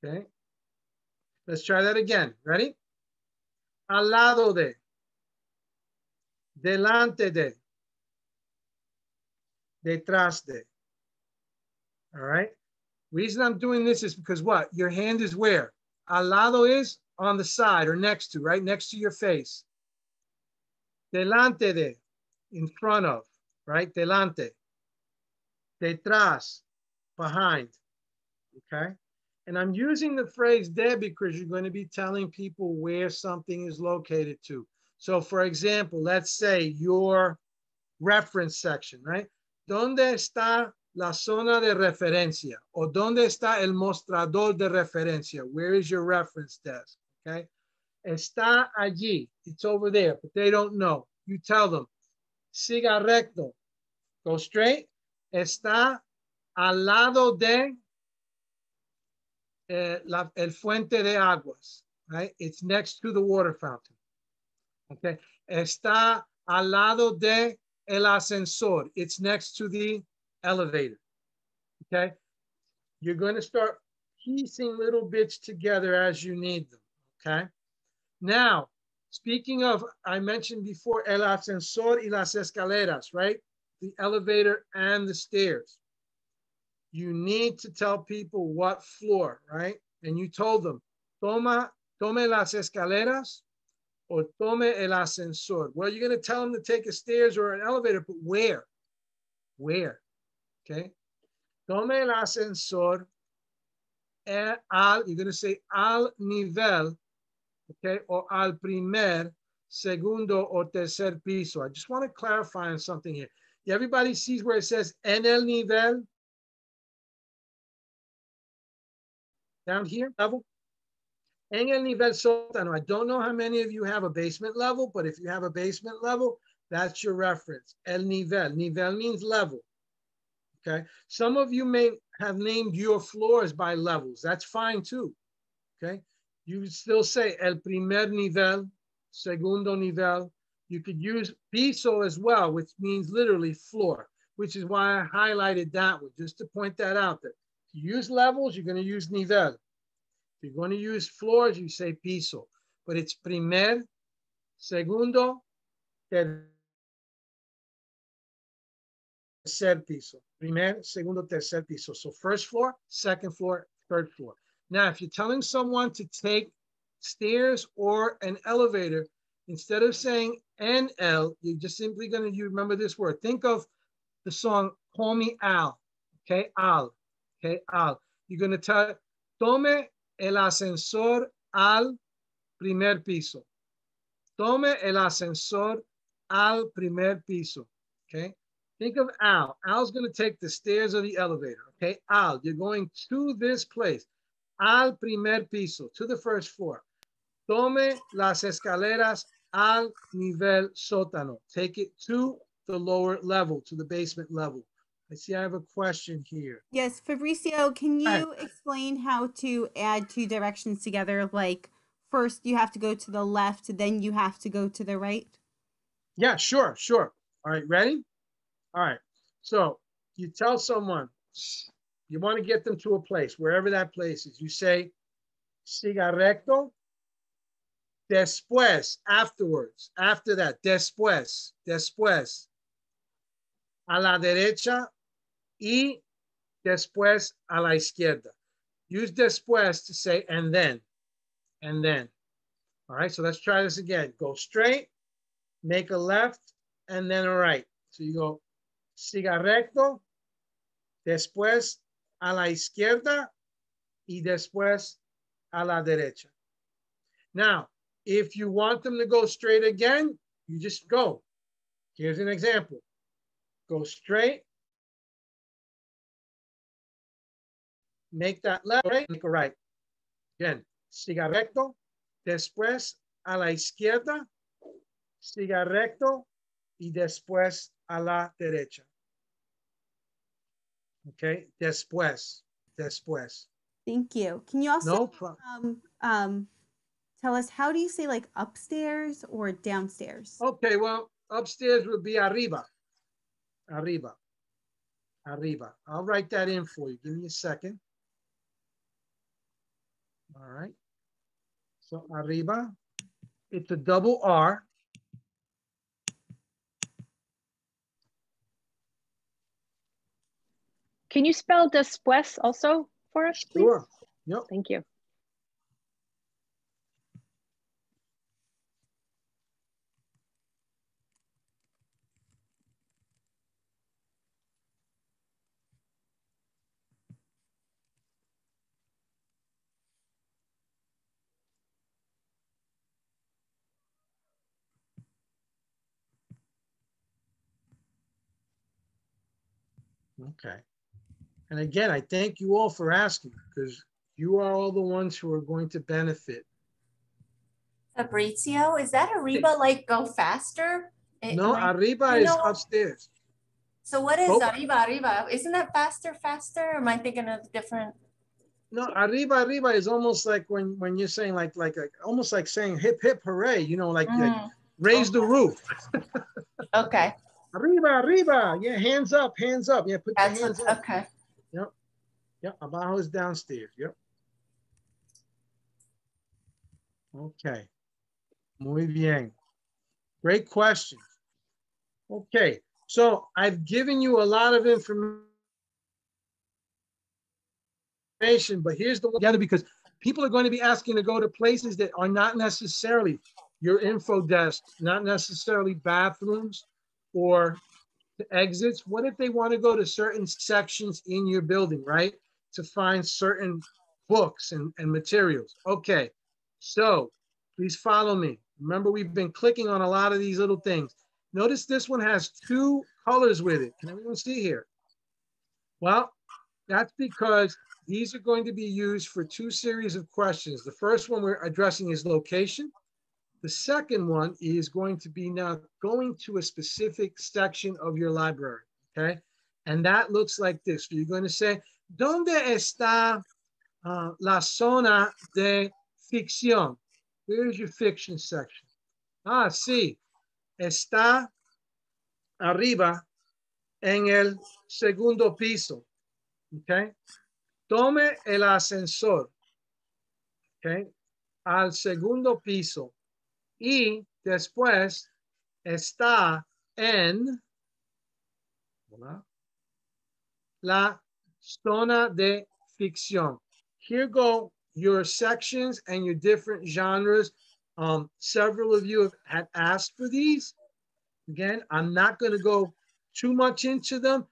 Okay. Let's try that again. Ready? Al lado de. Delante de. Detrás de. All right. Reason I'm doing this is because what? Your hand is where? Al lado is on the side or next to, right? Next to your face. Delante de, in front of, right? Delante. Detrás, behind. Okay. And I'm using the phrase de because you're going to be telling people where something is located to. So for example, let's say your reference section, right? ¿Dónde está la zona de referencia? O ¿dónde está el mostrador de referencia? Where is your reference desk? Okay. Está allí. It's over there, but they don't know. You tell them, siga recto. Go straight. Está al lado de el fuente de aguas, right? It's next to the water fountain. Okay. Está al lado de el ascensor. It's next to the elevator. Okay. You're going to start piecing little bits together as you need them. Okay. Now, speaking of, I mentioned before el ascensor y las escaleras, right? The elevator and the stairs. You need to tell people what floor, right? And you told them, tome las escaleras or tome el ascensor. Well, you're going to tell them to take a stairs or an elevator, but where? Where? Okay. Tome el ascensor you're going to say al nivel, okay, or al primer, segundo, or tercer piso. I just want to clarify on something here. Everybody sees where it says en el nivel? Down here, level. En el nivel sótano. I don't know how many of you have a basement level, but if you have a basement level, that's your reference. El nivel. Nivel means level. Okay. Some of you may have named your floors by levels. That's fine too. Okay. You would still say el primer nivel, segundo nivel. You could use piso as well, which means literally floor, which is why I highlighted that one, just to point that out. That if you use levels, you're going to use nivel. If you're going to use floors, you say piso. But it's primer, segundo, tercer piso. Primer, segundo, tercer piso. So first floor, second floor, third floor. Now, if you're telling someone to take stairs or an elevator, instead of saying NL, you're just simply going to remember this word. Think of the song Call Me Al. Okay, Al. Okay, Al. You're going to tell, tome el ascensor al primer piso. Tome el ascensor al primer piso. Okay. Think of Al. Al's going to take the stairs or the elevator. Okay, Al, you're going to this place. Al primer piso, to the first floor. Tome las escaleras al nivel sótano. Take it to the lower level, to the basement level. I see I have a question here. Yes, Fabricio, can you explain how to add two directions together? Like first you have to go to the left, then you have to go to the right? Yeah, sure. All right, ready? All right. So you tell someone, you want to get them to a place, wherever that place is. You say, siga recto, Después, afterwards, after that, después, después. A la derecha y después a la izquierda. Use después to say and then, and then. All right, so let's try this again. Go straight, make a left, and then a right. So you go siga recto, después a la izquierda, y después a la derecha. Now, if you want them to go straight again, you just go. Here's an example. Go straight, make that left, right, make a right. Again, siga recto, después a la izquierda, siga recto, y después a la derecha. Okay, después, después. Thank you. Can you also No problem. tell us, how do you say like upstairs or downstairs? Okay, well, upstairs would be arriba. Arriba. Arriba. I'll write that in for you. Give me a second. All right. So arriba, it's a double R. Can you spell después also for us, please? Sure. Yep. Thank you. Okay. And again, I thank you all for asking, because you are all the ones who are going to benefit. Fabrizio, is that arriba like go faster? No, arriba is upstairs. So what is arriba, arriba? Isn't that faster, faster? Or am I thinking of different? No, arriba, arriba is almost like when you're saying like almost like saying hip, hip, hooray, you know, like raise the roof. Okay. Arriba, arriba. Yeah, hands up, hands up. Yeah, put your hands up. Okay. Yep. Yep. Abajo is downstairs. Yep. Okay. Muy bien. Great question. Okay. So I've given you a lot of information, but here's the one together, because people are going to be asking to go to places that are not necessarily your info desk, not necessarily bathrooms or exits. What if they want to go to certain sections in your building, right? To find certain books and materials. Okay, so please follow me. Remember, we've been clicking on a lot of these little things. Notice this one has two colors with it. Can everyone see here? Well, that's because these are going to be used for two series of questions. The first one we're addressing is location. The second one is going to be now going to a specific section of your library, okay? And that looks like this. So you're going to say, ¿Dónde está la zona de ficción? Where's your fiction section? Ah, sí, está arriba en el segundo piso, okay? Tome el ascensor, okay, al segundo piso. Y después está en la zona de ficción. Here go your sections and your different genres. Several of you have asked for these. Again, I'm not going to go too much into them.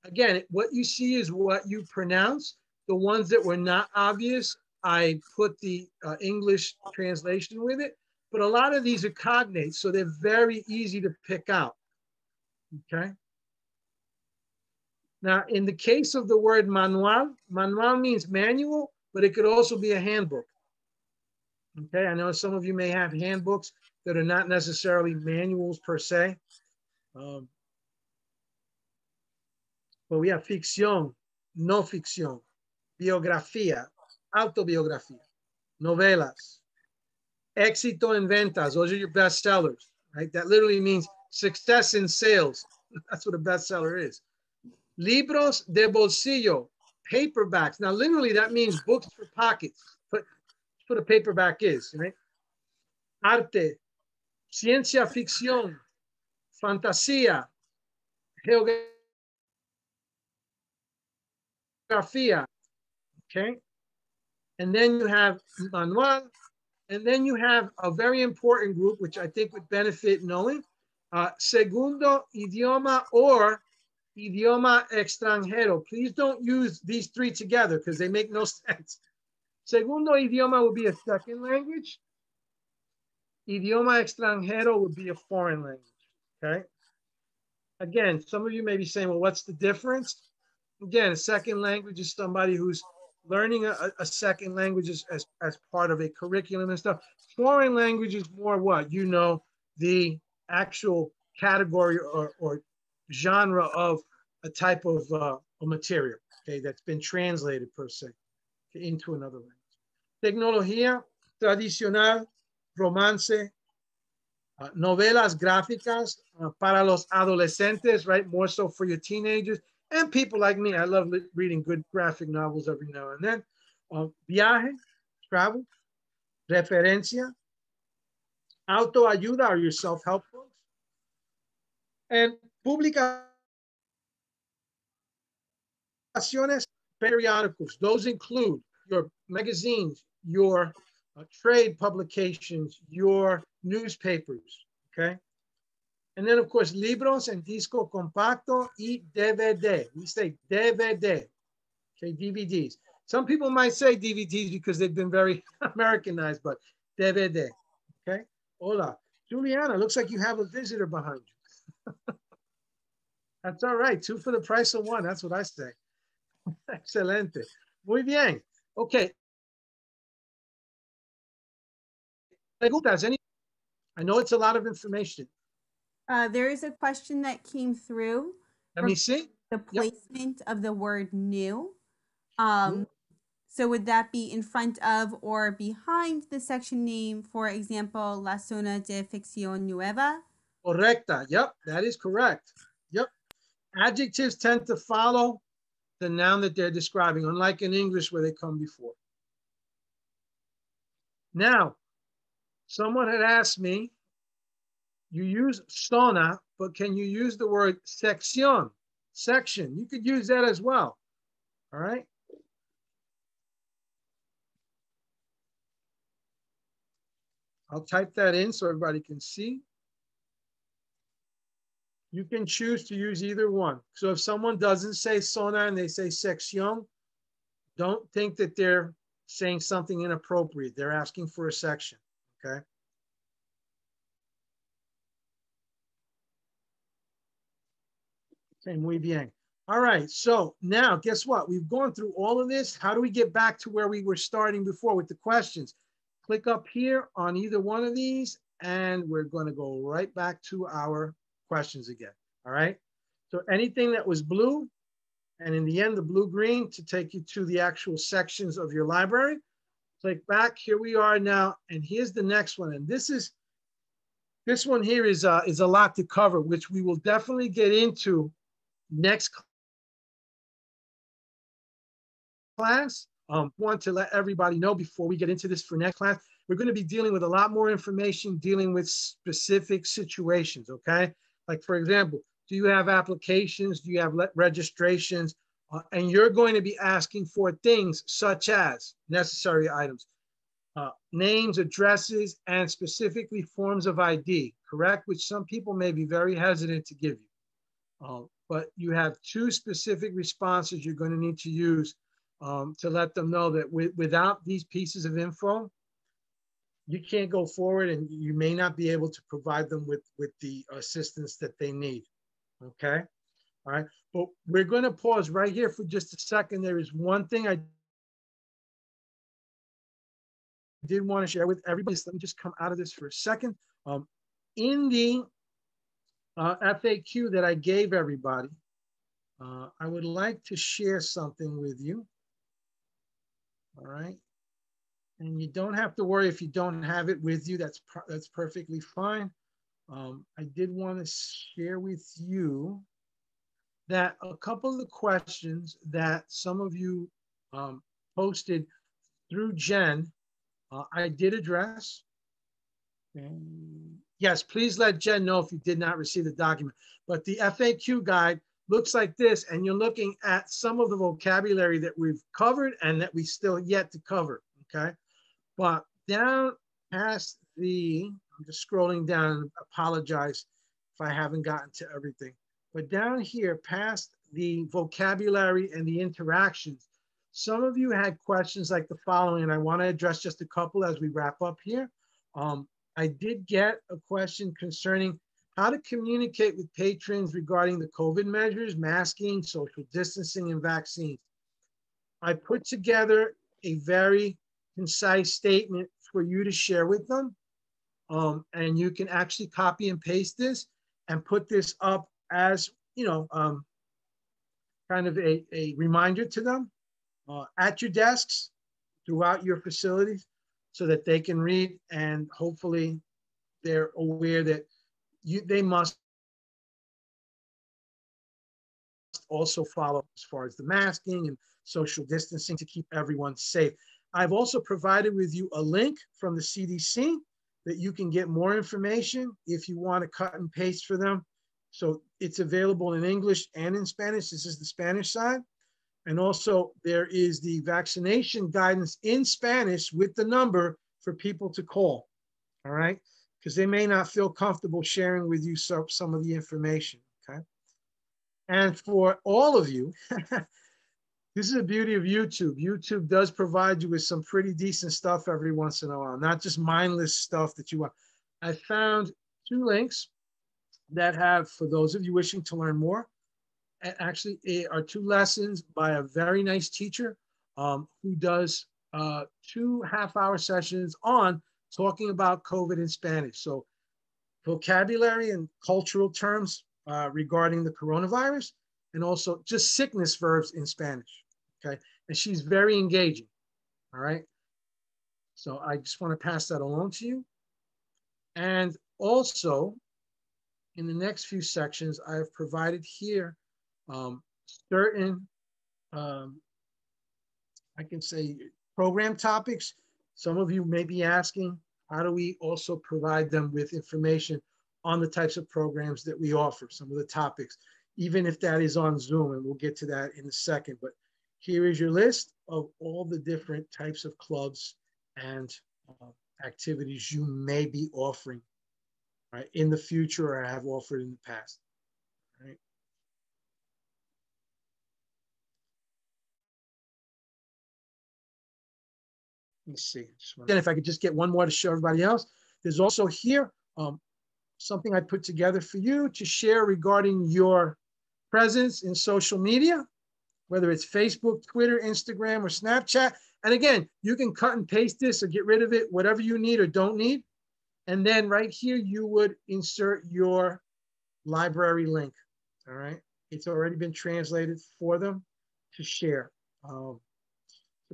Again, what you see is what you pronounce. The ones that were not obvious, I put the English translation with it. But a lot of these are cognates, so they're very easy to pick out, okay? Now, in the case of the word manual, manual means manual, but it could also be a handbook, okay? I know some of you may have handbooks that are not necessarily manuals per se. But we have ficción, no ficción, biografía, autobiografía, novelas, éxito en ventas, those are your bestsellers, right? That literally means success in sales. That's what a bestseller is. Libros de bolsillo, paperbacks. Now, literally, that means books for pockets. That's what a paperback is, right? arte, ciencia ficción, fantasía, geografía, okay? And then you have manual, and then you have a very important group, which I think would benefit knowing, segundo idioma or idioma extranjero. Please don't use these three together because they make no sense. Segundo idioma would be a second language. Idioma extranjero would be a foreign language, okay? Again, some of you may be saying, well, what's the difference? Again, a second language is somebody who's learning a second language as part of a curriculum and stuff. Foreign language is more what? You know, the actual category or genre of a type of material, okay, that's been translated per se into another language. Tecnología tradicional, romance, novelas gráficas para los adolescentes, right? More so for your teenagers and people like me. I love reading good graphic novels every now and then. Viaje, travel, referencia, autoayuda or your self-help books, and publicaciones, periodicals. Those include your magazines, your trade publications, your newspapers, okay? And then, of course, libros and disco compacto y DVD. We say DVD, okay, DVDs. Some people might say DVDs because they've been very Americanized, but DVD, okay? Hola. Juliana, looks like you have a visitor behind you. That's all right, 2 for the price of 1, that's what I say. Excelente. Muy bien, okay. I know it's a lot of information. There is a question that came through. Let me see. The placement of the word new. So would that be in front of or behind the section name, for example, La Zona de Ficción Nueva? Correcta. Yep, that is correct. Yep. Adjectives tend to follow the noun that they're describing, unlike in English where they come before. Now, someone had asked me, you use zona, but can you use the word sección, section? You could use that as well, all right? I'll type that in so everybody can see. You can choose to use either one. So if someone doesn't say zona and they say sección, don't think that they're saying something inappropriate. They're asking for a section, okay? Okay, muy bien. All right, so now guess what? We've gone through all of this. How do we get back to where we were starting before with the questions? Click up here on either one of these and we're gonna go right back to our questions again, all right? So anything that was blue and in the end, the blue-green to take you to the actual sections of your library. Click back, here we are now, and here's the next one. And this one here is a lot to cover, which we will definitely get into next class. Want to let everybody know before we get into this for next class, we're going to be dealing with a lot more information, dealing with specific situations, okay? Like for example, do you have applications? Do you have registrations? And you're going to be asking for things such as necessary items, names, addresses, and specifically forms of ID, correct? Which some people may be very hesitant to give you. But you have 2 specific responses you're going to need to use to let them know that without these pieces of info, you can't go forward and you may not be able to provide them with the assistance that they need, okay? All right, but we're going to pause right here for just a second. There is one thing I did want to share with everybody. So let me just come out of this for a second. In the FAQ that I gave everybody, I would like to share something with you. All right. And you don't have to worry if you don't have it with you. That's perfectly fine. I did want to share with you that a couple of the questions that some of you posted through Jen, I did address. Yes, please let Jen know if you did not receive the document. But the FAQ guide looks like this, and you're looking at some of the vocabulary that we've covered and that we still yet to cover, okay? But down past the, I'm just scrolling down, apologize if I haven't gotten to everything. But down here, past the vocabulary and the interactions, some of you had questions like the following, and I want to address just a couple as we wrap up here. I did get a question concerning how to communicate with patrons regarding the COVID measures, masking, social distancing, and vaccines. I put together a very concise statement for you to share with them. And you can actually copy and paste this and put this up as, you know, kind of a reminder to them at your desks throughout your facilities so that they can read, and hopefully they're aware that they must also follow as far as the masking and social distancing to keep everyone safe. I've also provided with you a link from the CDC that you can get more information if you want to cut and paste for them. So it's available in English and in Spanish. This is the Spanish side. And also there is the vaccination guidance in Spanish with the number for people to call, all right? Because they may not feel comfortable sharing with you some of the information, okay? And for all of you, this is the beauty of YouTube. YouTube does provide you with some pretty decent stuff every once in a while, not just mindless stuff that you want. I found 2 links that have, for those of you wishing to learn more, actually are 2 lessons by a very nice teacher who does 2 half-hour sessions on talking about COVID in Spanish. So vocabulary and cultural terms regarding the coronavirus, and also just sickness verbs in Spanish, okay? And she's very engaging, all right? So I just want to pass that along to you. And also, in the next few sections, I have provided here certain, I can say, program topics. Some of you may be asking, how do we also provide them with information on the types of programs that we offer, some of the topics, even if that is on Zoom, and we'll get to that in a second. But here is your list of all the different types of clubs and activities you may be offering, right, in the future or have offered in the past, right? Let me see. Again, if I could just get one more to show everybody else. There's also here something I put together for you to share regarding your presence in social media, whether it's Facebook, Twitter, Instagram, or Snapchat. And again, you can cut and paste this or get rid of it, whatever you need or don't need. And then right here, you would insert your library link, all right? It's already been translated for them to share. So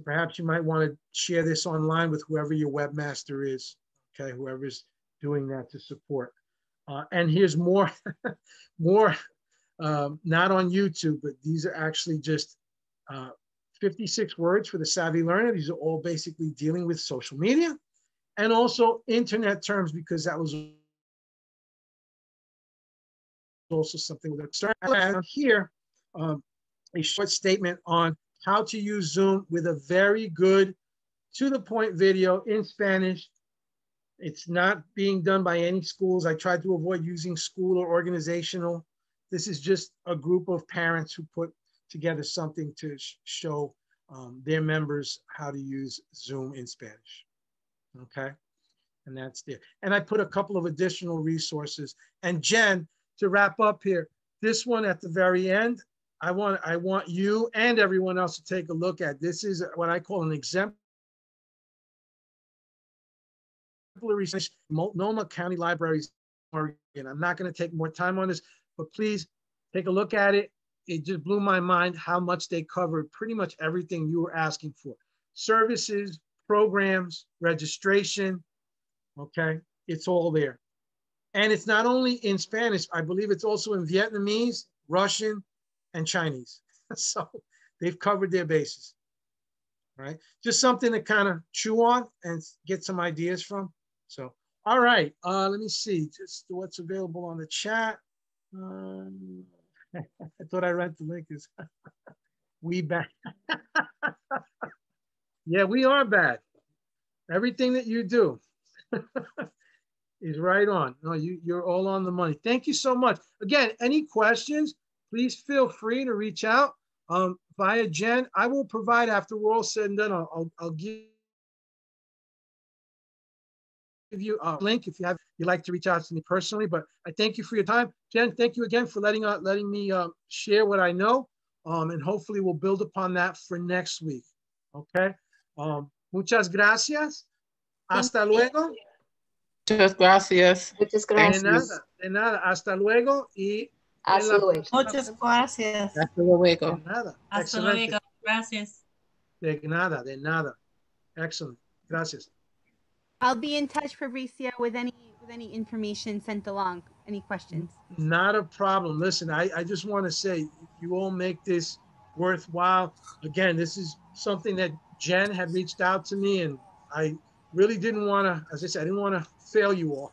perhaps you might want to share this online with whoever your webmaster is, okay? Whoever's doing that to support. And here's more, not on YouTube, but these are actually just 56 words for the savvy learner. These are all basically dealing with social media and also internet terms, because that was also something that started here. A short statement on how to use Zoom with a very good, to the point video in Spanish. It's not being done by any schools. I tried to avoid using school or organizational. This is just a group of parents who put together something to show their members how to use Zoom in Spanish, okay? And that's there. And I put a couple of additional resources. And Jen, to wrap up here, this one at the very end, I want you and everyone else to take a look at. This is what I call an exemplary Multnomah County Libraries, Oregon. I'm not going to take more time on this, but please take a look at it. It just blew my mind how much they covered pretty much everything you were asking for. Services, programs, registration, okay? It's all there. And it's not only in Spanish, I believe it's also in Vietnamese, Russian, and Chinese. So they've covered their bases, right? Just something to kind of chew on and get some ideas from. So All right, let me see just what's available on the chat. I thought I read the link. Is we bad? Yeah, we are bad. Everything that you do is right on. No, you're all on the money. Thank you so much. Again, any questions, please feel free to reach out via Jen. I will provide, after we're all said and done, I'll give you a link if you'd like to reach out to me personally. But I thank you for your time. Jen, thank you again for letting me share what I know. And hopefully we'll build upon that for next week. Okay. Muchas gracias. Hasta luego. Muchas gracias. Muchas De gracias. nada, de nada. Hasta luego y Hasta luego. Muchas gracias. Hasta luego. de nada. Hasta Excelente. luego. Gracias. De nada, de nada. Excellent. Gracias. I'll be in touch, Fabricio, with any information sent along. Any questions? Not a problem. Listen, I just want to say you all make this worthwhile. Again, this is something that Jen had reached out to me, and I really didn't want to, as I said, I didn't want to fail you all.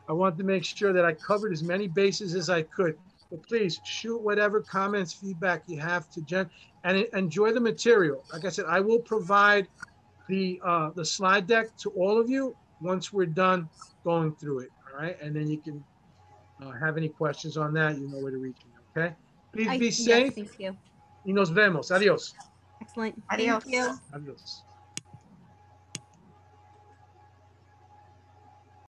I wanted to make sure that I covered as many bases as I could. But please shoot whatever comments, feedback you have to Jen, and enjoy the material. Like I said, I will provide the slide deck to all of you once we're done going through it. All right, and then you can have any questions on that, you know where to reach me. Okay, please be safe. Yes, thank you. Y nos vemos. Adiós. Excellent. Adios. Thank you. Adiós.